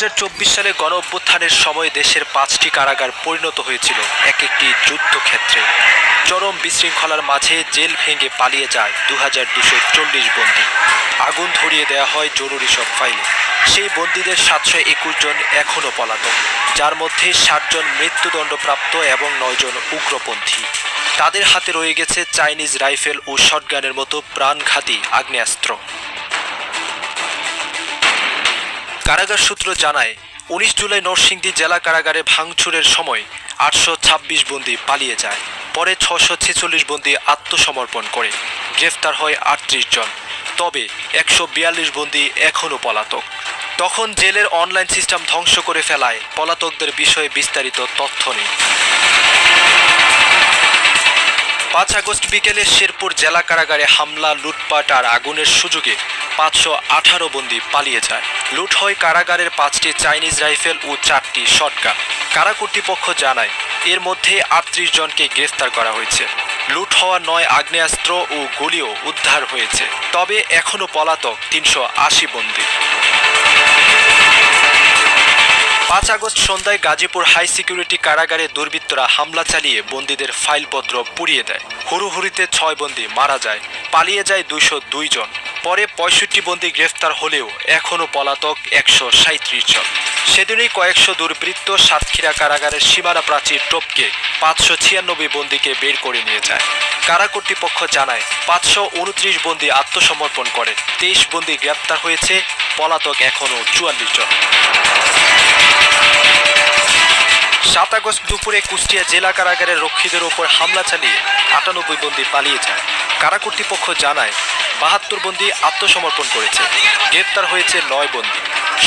2024 সালে গণঅভ্যুত্থানের সময় দেশের 5টি কারাগার পরিণত হয়েছিল এক একটি যুদ্ধক্ষেত্রে। চরম বিশৃঙ্খলার মাঝে জেল ভেঙে পালিয়ে যায় 2240 বন্দী। আগুন ধরিয়ে দেওয়া হয় জরুরি সব ফাইলে। সেই বন্দীদের 721 জন এখনও পলাতক, যার মধ্যে 60 জন মৃত্যুদণ্ডপ্রাপ্ত এবং 9 জন উগ্রপন্থী। তাদের হাতে রয়ে গেছে চাইনিজ রাইফেল ও শটগানের মতো প্রাণঘাতী আগ্নেয়াস্ত্র। কারাগার সূত্র জানায়, 19 জুলাই নরসিংদী জেলা কারাগারে ভাঙচুরের সময় 826 বন্দী পালিয়ে যায়। পরে 646 বন্দী আত্মসমর্পণ করে। গ্রেফতার হয় 38 জন, তবে 142 বন্দী এখনও পলাতক। তখন জেলের অনলাইন সিস্টেম ধ্বংস করে ফেলায় পলাতকদের বিষয়ে বিস্তারিত তথ্য নেই। 5 আগস্ট বিকেলে শেরপুর জেলা কারাগারে হামলা, লুটপাট আর আগুনের সুযোগে 518 বন্দী পালিয়ে যায়। লুট হয় কারাগারের 5টি চাইনিজ রাইফেল ও 4টি শটগান। কারা কর্তৃপক্ষ জানায়, এর মধ্যে 38 জনকে গ্রেফতার করা হয়েছে। লুট হওয়া 9 আগ্নেয়াস্ত্র ও গুলিও উদ্ধার হয়েছে, তবে এখনও পলাতক 380 বন্দী। 5 আগস্ট সন্ধ্যায় গাজীপুর হাই সিকিউরিটি কারাগারে দুর্বৃত্তরা হামলা চালিয়ে বন্দীদের ফাইলপত্র পুড়িয়ে দেয়। হুড়োহুড়িতে 6 বন্দী মারা যায়, পালিয়ে যায় 202 জন। পরে 65 বন্দী গ্রেফতার হলেও এখনও পলাতক 137 জন। সেদিনই কয়েকশো দুর্বৃত্ত সাতক্ষীরা কারাগারের সীমানা প্রাচীর টপকে 596 বন্দীকে বের করে নিয়ে যায়। কারা কর্তৃপক্ষ জানায়, 529 বন্দী আত্মসমর্পণ করে, 23 বন্দী গ্রেপ্তার হয়েছে, পলাতক এখনও 44 জন। 7 আগস্ট দুপুরে কুষ্টিয়া জেলা কারাগারের রক্ষীদের ওপর হামলা চালিয়ে 98 বন্দী পালিয়ে যায়। কারা কর্তৃপক্ষ জানায়, 72 বন্দী আত্মসমর্পণ করেছে, গ্রেপ্তার হয়েছে 9 বন্দী,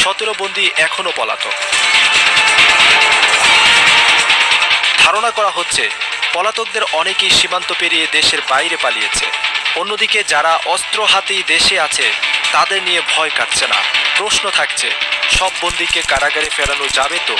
17 বন্দী এখনও পলাতক। ধারণা করা হচ্ছে, পলাতকদের অনেকেই সীমান্ত পেরিয়ে দেশের বাইরে পালিয়েছে। অন্যদিকে যারা অস্ত্র হাতেই দেশে আছে, তাদের নিয়ে ভয় কাটছে না। প্রশ্ন থাকছে, সব বন্দীকে কারাগারে ফেরানো যাবে তো?